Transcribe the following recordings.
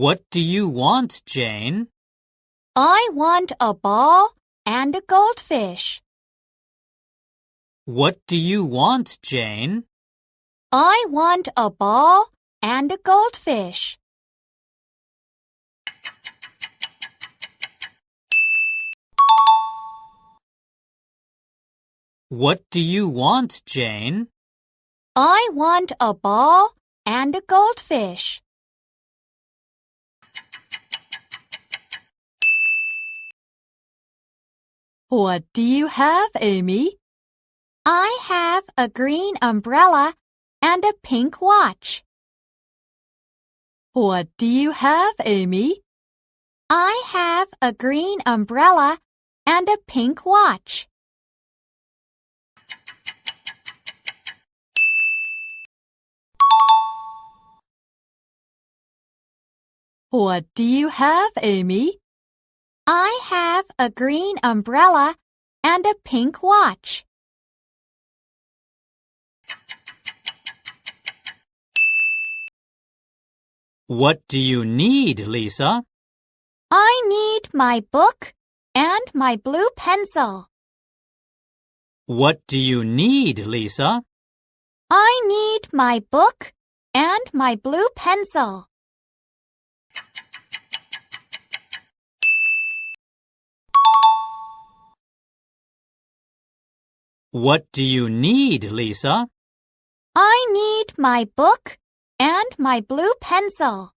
What do you want, Jane? I want a ball and a goldfish. What do you want, Jane? I want a ball and a goldfish. What do you want, Jane? I want a ball and a goldfish. What do you have, Amy? I have a green umbrella and a pink watch. What do you have, Amy? I have a green umbrella and a pink watch. What do you have, Amy? I have a green umbrella and a pink watch. What do you need, Lisa? I need my book and my blue pencil. What do you need, Lisa? I need my book and my blue pencil. What do you need, Lisa? I need my book and my blue pencil.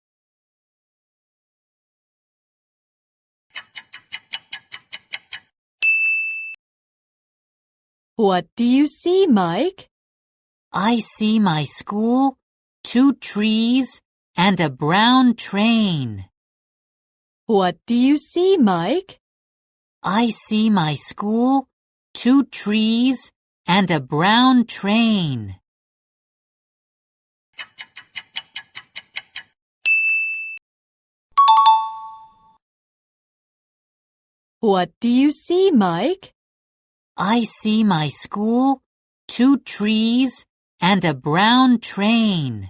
What do you see, Mike? I see my school, 2 trees, and a brown train. What do you see, Mike? I see my school, 2 trees, and a brown train. What do you see, Mike? I see my school, 2 trees, and a brown train.